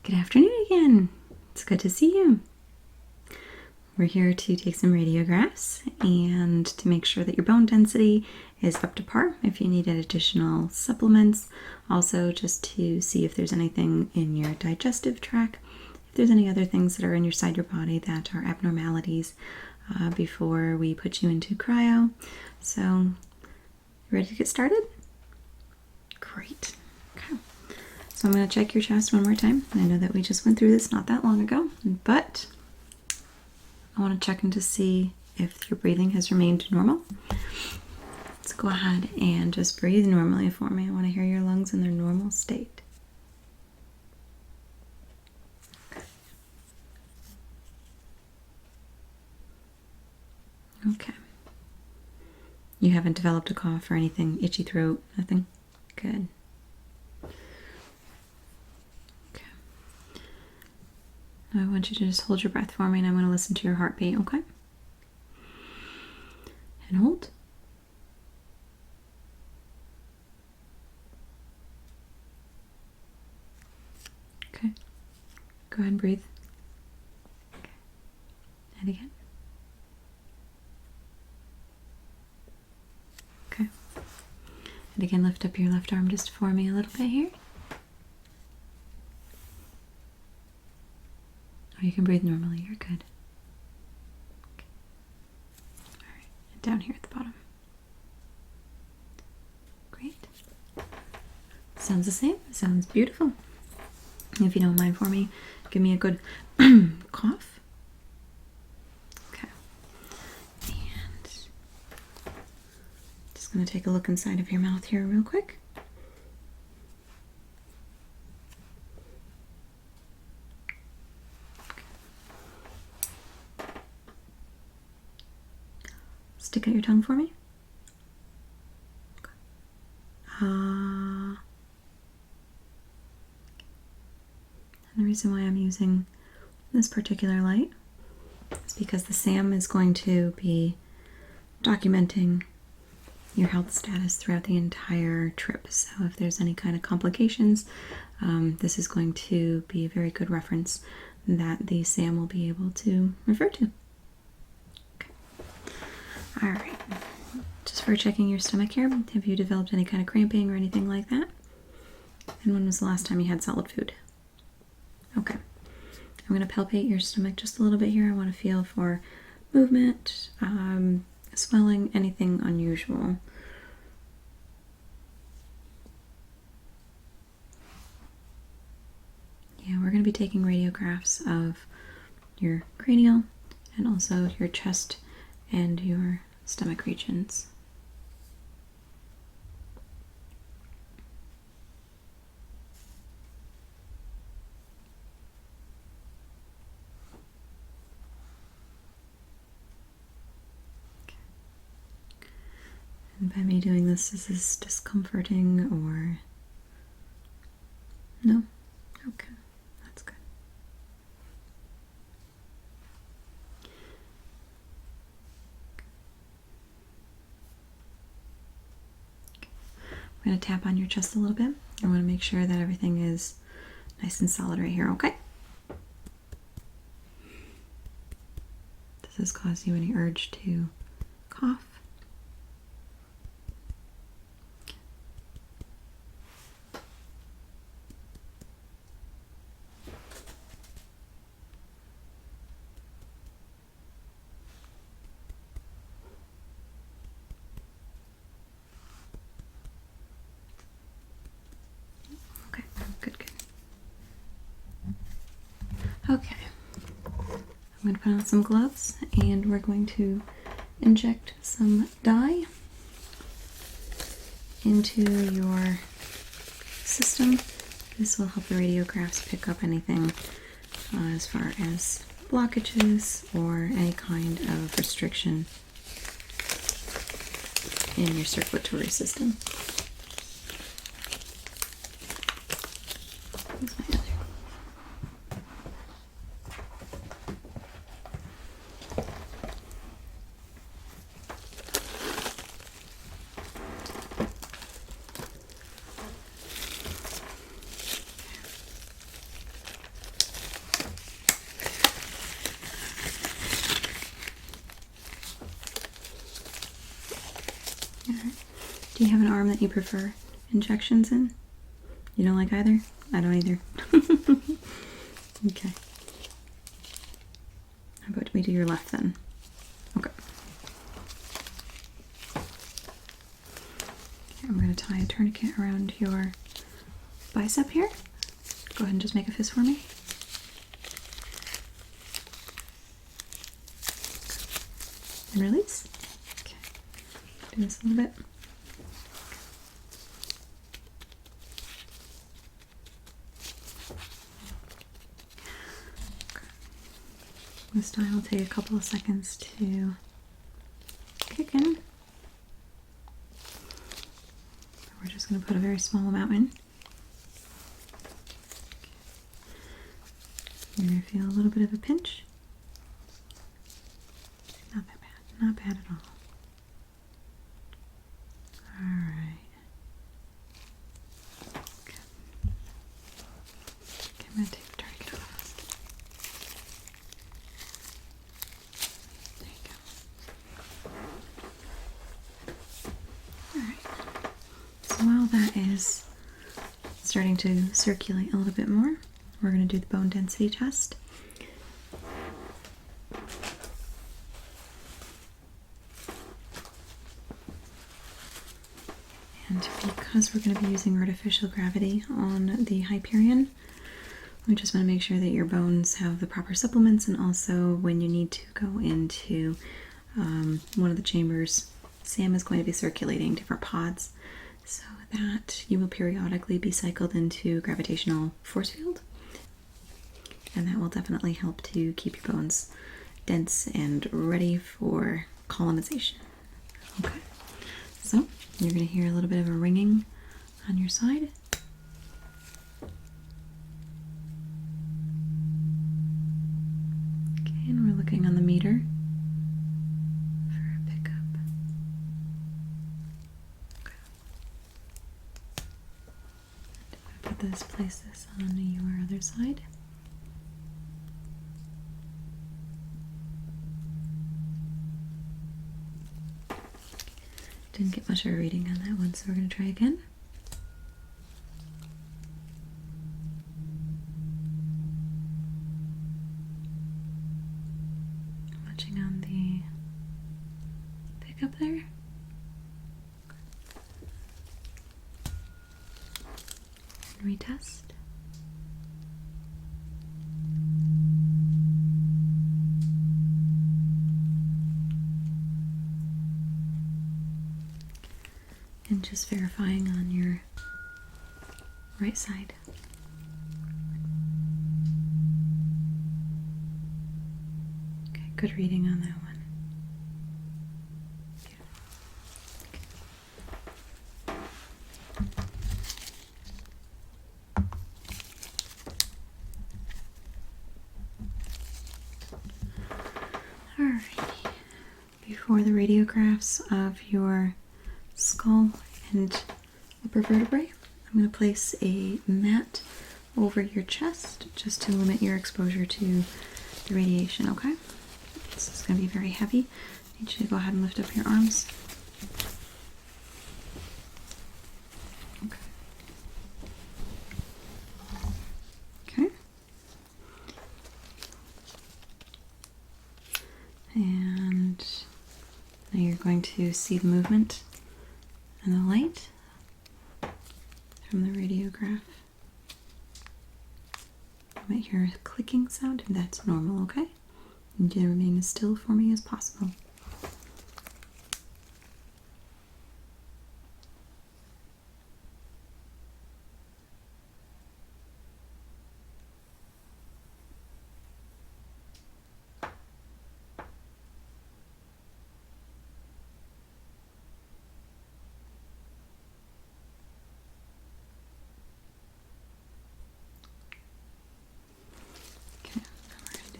Good afternoon again. It's good to see you. We're here to take some radiographs and to make sure that your bone density is up to par if you needed additional supplements. Also, just to see if there's anything in your digestive tract, if there's any other things that are inside your body that are abnormalities before we put you into cryo. So, ready to get started? Great. Okay. So I'm going to check your chest one more time. I know that we just went through this not that long ago, but I want to check in to see if your breathing has remained normal. Let's go ahead and just breathe normally for me. I want to hear your lungs in their normal state. Okay. You haven't developed a cough or anything, itchy throat, nothing? Good. I want you to just hold your breath for me and I'm going to listen to your heartbeat, okay? And hold. Okay. Go ahead and breathe. Okay. And again. Okay. And again, lift up your left arm just for me a little bit here. Or you can breathe normally, you're good. Okay. All right, and down here at the bottom. Great. Sounds the same, sounds beautiful. If you don't mind for me, give me a good cough. Okay. And just gonna take a look inside of your mouth here real quick. Stick out your tongue for me. And the reason why I'm using this particular light is because the SAM is going to be documenting your health status throughout the entire trip. So if there's any kind of complications, this is going to be a very good reference that the SAM will be able to refer to. All right, just for checking your stomach here, have you developed any kind of cramping or anything like that? And when was the last time you had solid food? Okay, I'm going to palpate your stomach just a little bit here. I want to feel for movement, swelling, anything unusual. Yeah, we're going to be taking radiographs of your cranial and also your chest and your stomach regions. Okay. And by me doing this, is this discomforting or no? Okay, that's good. I'm going to tap on your chest a little bit. I want to make sure that everything is nice and solid right here, okay? Does this cause you any urge to cough? Okay, good. Okay, I'm going to put on some gloves and we're going to inject some dye into your system. This will help the radiographs pick up anything as far as blockages or any kind of restriction in your circulatory system. Where's my other? Do you have an arm that you prefer injections in? You don't like either? I don't either. Okay. How about we do your left then? Okay. I'm going to tie a tourniquet around your bicep here. Go ahead and just make a fist for me. And release. Okay. Do this a little bit. Okay. This time will take a couple of seconds to kick in. We're just going to put a very small amount in. You're going to feel a little bit of a pinch. Not that bad. Not bad at all. Alright. Okay. I'm going to take the tourniquet off. There you go. Alright. So while that is starting to circulate a little bit more, we're going to do the bone density test. And because we're going to be using artificial gravity on the Hyperion, we just want to make sure that your bones have the proper supplements, and also when you need to go into one of the chambers, Sam is going to be circulating different pods so that you will periodically be cycled into gravitational force field. And that will definitely help to keep your bones dense and ready for colonization. Okay, so you're going to hear a little bit of a ringing on your side. Okay, and we're looking on the meter for a pickup. Okay. I'm going to place this on your other side. Didn't get much of a reading on that one, so we're going to try again. Watching on the pickup there. And retest. And just verifying on your right side. Okay, good reading on that one. Alrighty. Before the radiographs of your skull and upper vertebrae, I'm going to place a mat over your chest just to limit your exposure to the radiation, okay? This is going to be very heavy. I need you to go ahead and lift up your arms. Okay. Okay. And now you're going to see the movement and the light from the radiograph. You might hear a clicking sound, and that's normal, okay? And you remain as still for me as possible.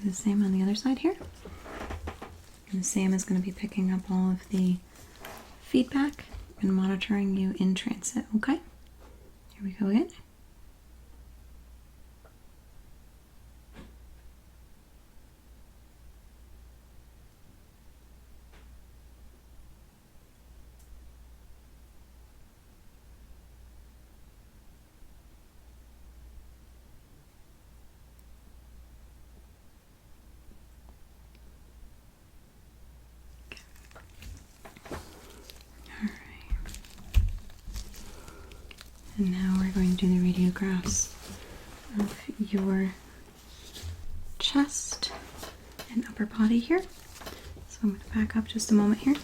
Do the same on the other side here. And Sam is going to be picking up all of the feedback and monitoring you in transit, okay? Here we go again. And now we're going to do the radiographs of your chest and upper body here. So I'm going to back up just a moment here.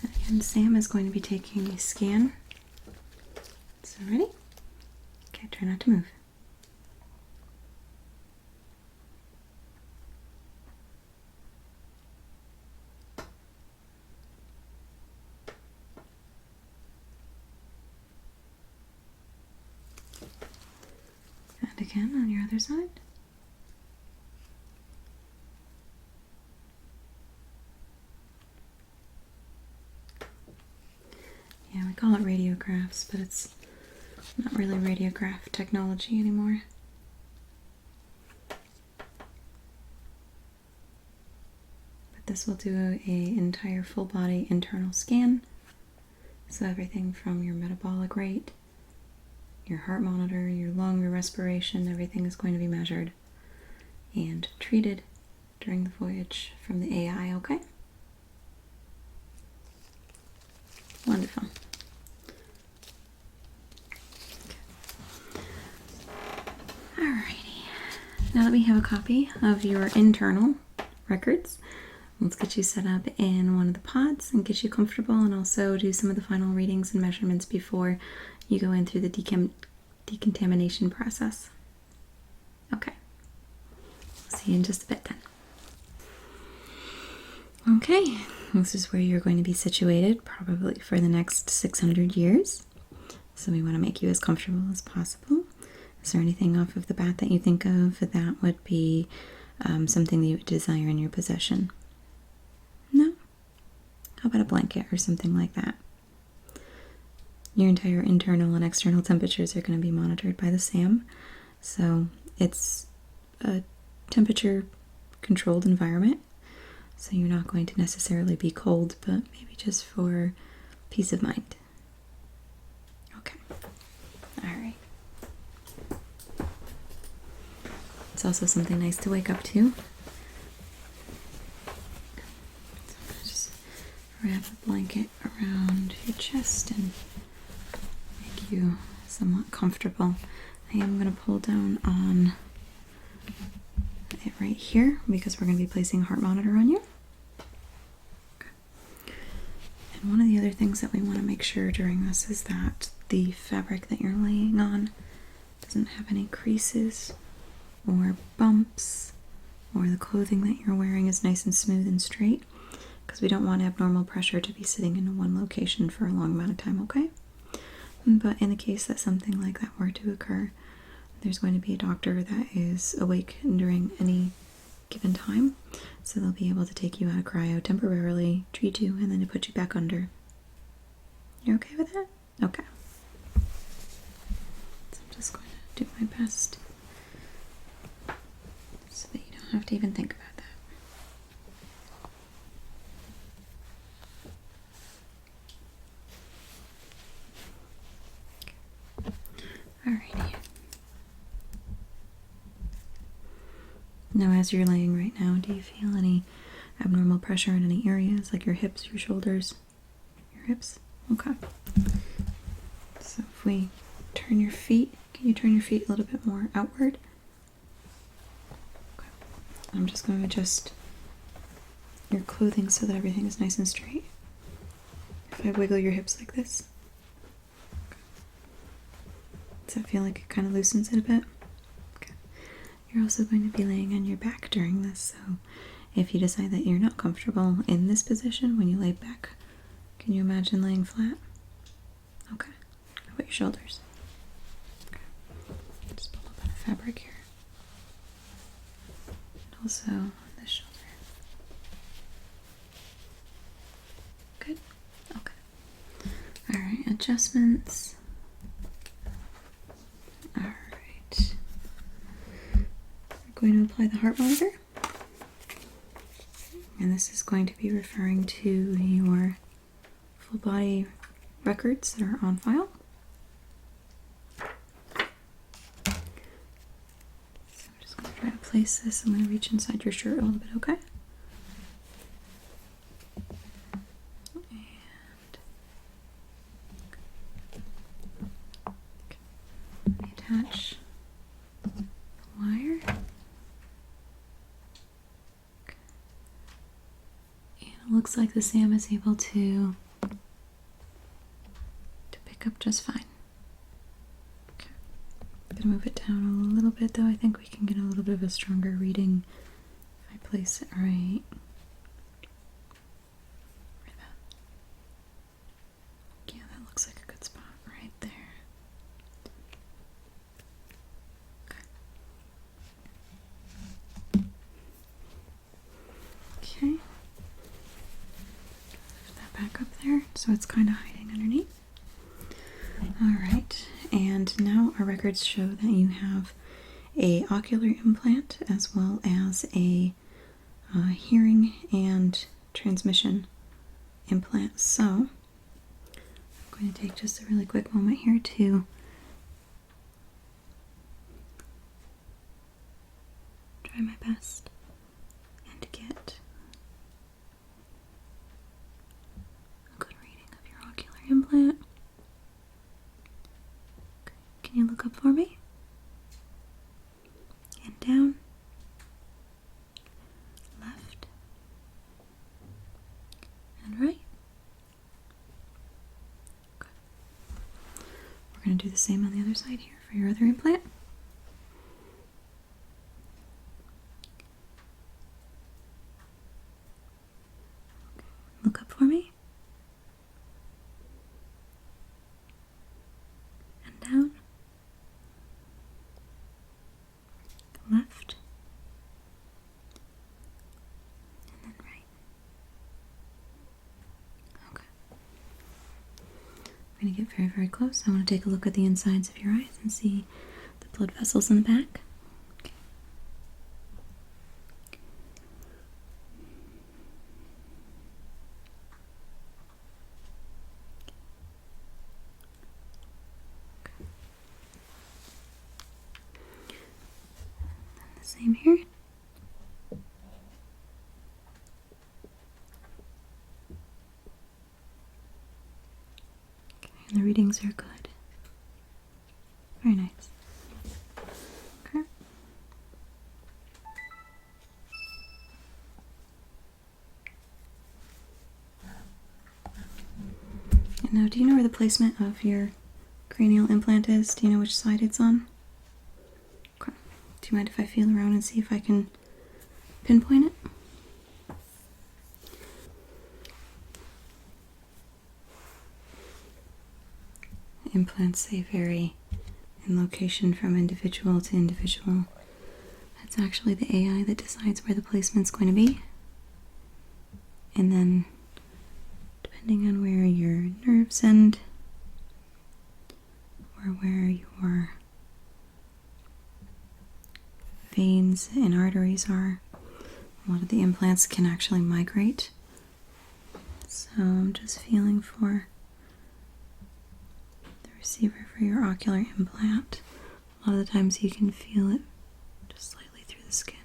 And again, Sam is going to be taking a scan. So ready? Okay, try not to move. And again on your other side. Yeah, we call it radiographs, but it's not really radiograph technology anymore. But this will do an entire full body internal scan. So everything from your metabolic rate, your heart monitor, your lung, your respiration, everything is going to be measured and treated during the voyage from the AI, okay? Wonderful. Alrighty. Now that we have a copy of your internal records, let's get you set up in one of the pods and get you comfortable, and also do some of the final readings and measurements before you go in through the decontamination process. Okay. See you in just a bit then. Okay, this is where you're going to be situated probably for the next 600 years. So we want to make you as comfortable as possible. Is there anything off of the bat that you think of that would be something that you would desire in your possession? No? How about a blanket or something like that? Your entire internal and external temperatures are going to be monitored by the SAM. So it's a temperature controlled environment. So you're not going to necessarily be cold, but maybe just for peace of mind. Okay. All right. It's also something nice to wake up to. So I'm going to just wrap a blanket around your chest and make you somewhat comfortable. I am going to pull down on it right here because we're going to be placing a heart monitor on you. Okay. And one of the other things that we want to make sure during this is that the fabric that you're laying on doesn't have any creases or bumps, or the clothing that you're wearing is nice and smooth and straight, because we don't want abnormal pressure to be sitting in one location for a long amount of time, okay? But in the case that something like that were to occur, there's going to be a doctor that is awake during any given time, so they'll be able to take you out of cryo temporarily, treat you, and then to put you back under. You're okay with that? Okay. So I'm just going to do my best so that you don't have to even think about that. Alrighty. Now as you're laying right now, do you feel any abnormal pressure in any areas, like your hips, your shoulders, your hips? Okay. So if we turn your feet, can you turn your feet a little bit more outward? Okay. I'm just going to adjust your clothing so that everything is nice and straight. If I wiggle your hips like this. Okay. Does that feel like it kind of loosens it a bit? Okay. You're also going to be laying on your back during this, so if you decide that you're not comfortable in this position when you lay back, can you imagine laying flat? Okay. How about your shoulders? Okay. Just pull up on a fabric here. And also on this shoulder. Good? Okay. Alright, adjustments. Alright. We're going to apply the heart monitor. And this is going to be referring to your full body records that are on file. So I'm just going to try to place this. I'm going to reach inside your shirt a little bit, okay? And looks like the SAM is able to pick up just fine. Okay. I'm gonna move it down a little bit though. I think we can get a little bit of a stronger reading if I place it right. Yeah, that looks like a good spot right there. Okay. Lift that back up there so it's kind of hiding underneath. Alright, and now our records show that you have a ocular implant as well as a hearing and transmission implant. So I'm going to take just a really quick moment here to try my best and get a good reading of your ocular implant. Okay. Can you look up for me? And down, left, and right. Okay. We're going to do the same on the other side here for your other implant. Look up for me. And down. Left. And then right. Okay. I'm going to get very, very close. I want to take a look at the insides of your eyes and see the blood vessels in the back. Okay. Same here. Okay, and the readings are good. Very nice. Okay. And now, do you know where the placement of your cranial implant is? Do you know which side it's on? Okay. Do you mind if I feel around and see if I can pinpoint it? Implants, they vary in location from individual to individual. It's actually the AI that decides where the placement's going to be. And then, depending on where your nerves end, or where your veins and arteries are, a lot of the implants can actually migrate. So I'm just feeling for the receiver for your ocular implant. A lot of the times you can feel it just slightly through the skin.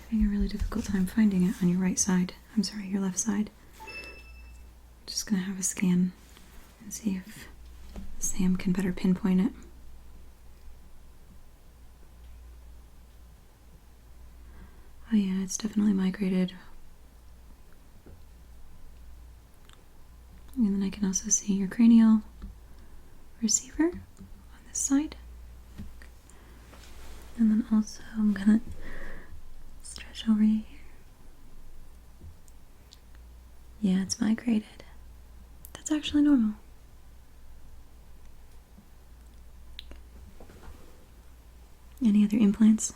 Having a really difficult time finding it on your right side. I'm sorry, your left side. Just gonna have a scan and see if Sam can better pinpoint it. Oh yeah, it's definitely migrated. And then I can also see your cranial receiver on this side. And then also I'm gonna stretch over here. Yeah, it's migrated. That's actually normal. Any other implants?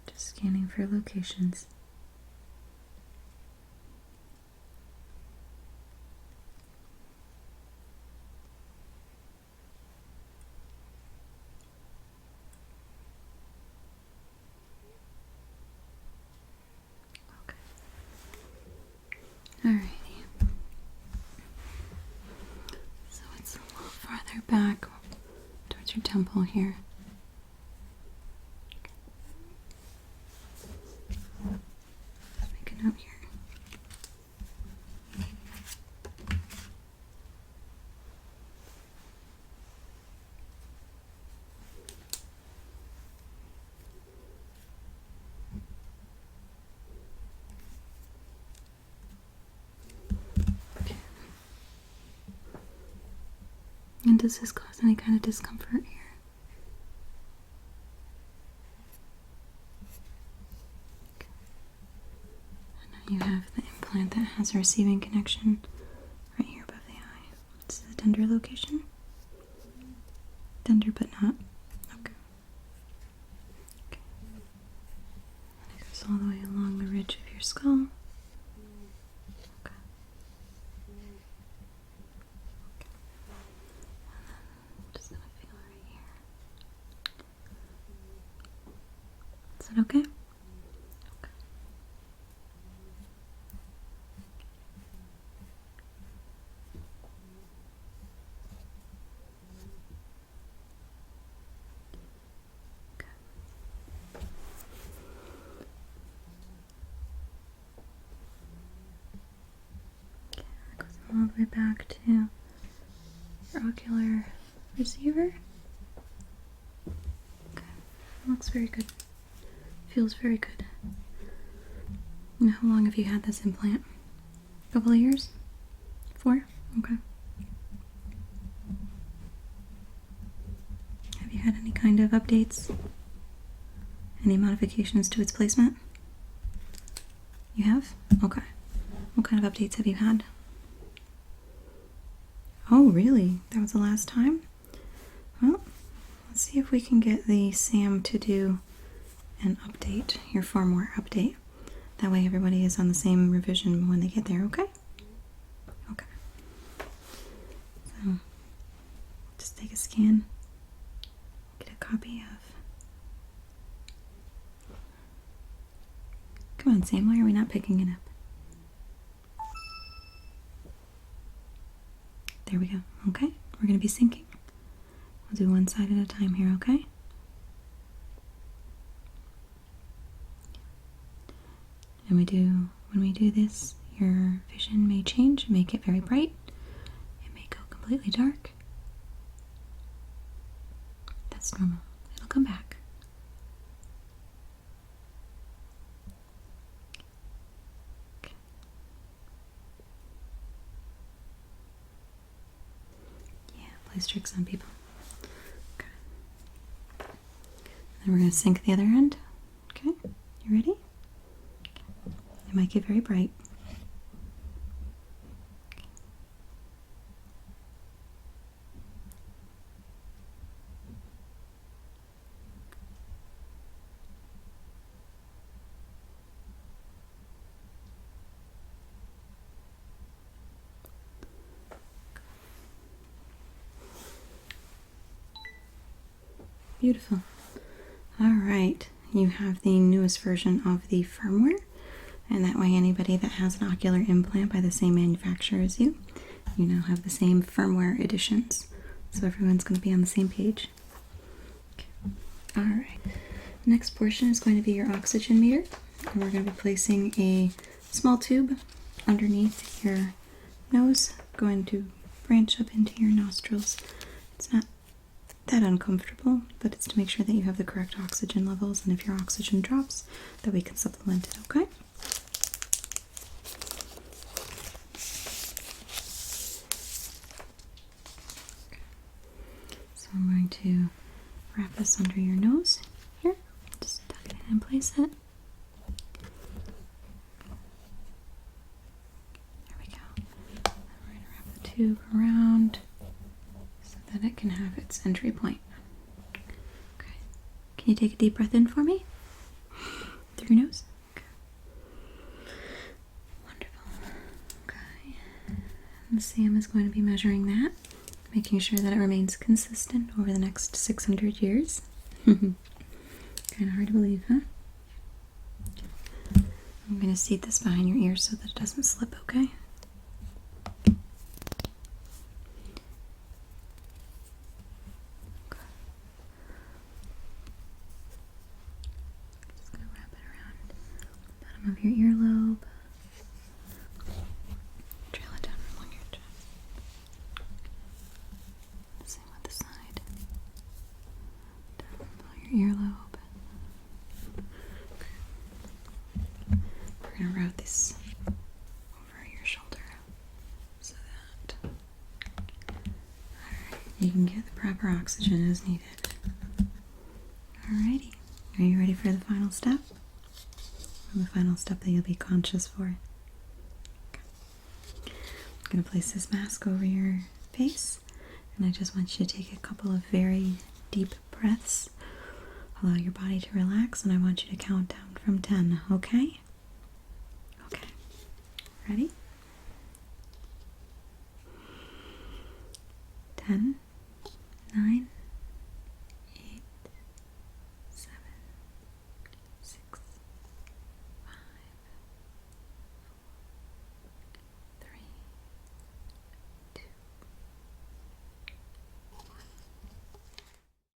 Just scanning for locations. Alrighty. So it's a little farther back to temple here. Let's make a note here. And does this cause any kind of discomfort here? Okay. And now you have the implant that has a receiving connection right here above the eye. It's the tender location. Tender but not. Okay. Okay. And it goes all the way along the ridge of your skull. Is that okay? Okay. Okay. That goes all the way back to your ocular receiver. Okay. Looks very good. Feels very good. And how long have you had this implant? A couple of years? 4? Okay. Have you had any kind of updates? Any modifications to its placement? You have? Okay. What kind of updates have you had? Oh, really? That was the last time? Well, let's see if we can get the SAM to do an update, your firmware update. That way everybody is on the same revision when they get there, okay? Okay. So, just take a scan, get a copy of... Come on, Sam, why are we not picking it up? There we go, okay? We're going to be syncing. We'll do one side at a time here, okay? And when we do this, your vision may change, may get very bright. It may go completely dark. That's normal. It'll come back. Okay. Yeah, plays tricks on people. Okay. Then we're going to sync the other end. Okay, you ready? It might get very bright. Beautiful. All right, you have the newest version of the firmware. And that way anybody that has an ocular implant by the same manufacturer as you now have the same firmware editions. So everyone's going to be on the same page. Okay. Alright. Next portion is going to be your oxygen meter. And we're going to be placing a small tube underneath your nose, going to branch up into your nostrils. It's not that uncomfortable, but it's to make sure that you have the correct oxygen levels, and if your oxygen drops, that we can supplement it, okay? So I'm going to wrap this under your nose here. Just tuck it in and place it. There we go. Then we're going to wrap the tube around so that it can have its entry point. Okay. Can you take a deep breath in for me? Through your nose? Okay. Wonderful. Okay. And Sam is going to be measuring that, making sure that it remains consistent over the next 600 years. Kind of hard to believe, huh? I'm going to seat this behind your ear so that it doesn't slip, okay? Okay. earlobe. We're going to route this over your shoulder so that you can get the proper oxygen as needed. Alrighty, are you ready for the final step? The final step that you'll be conscious for. Okay. I'm going to place this mask over your face, and I just want you to take a couple of very deep breaths. Allow your body to relax, and I want you to count down from 10, okay? Okay. Ready? 10, 9,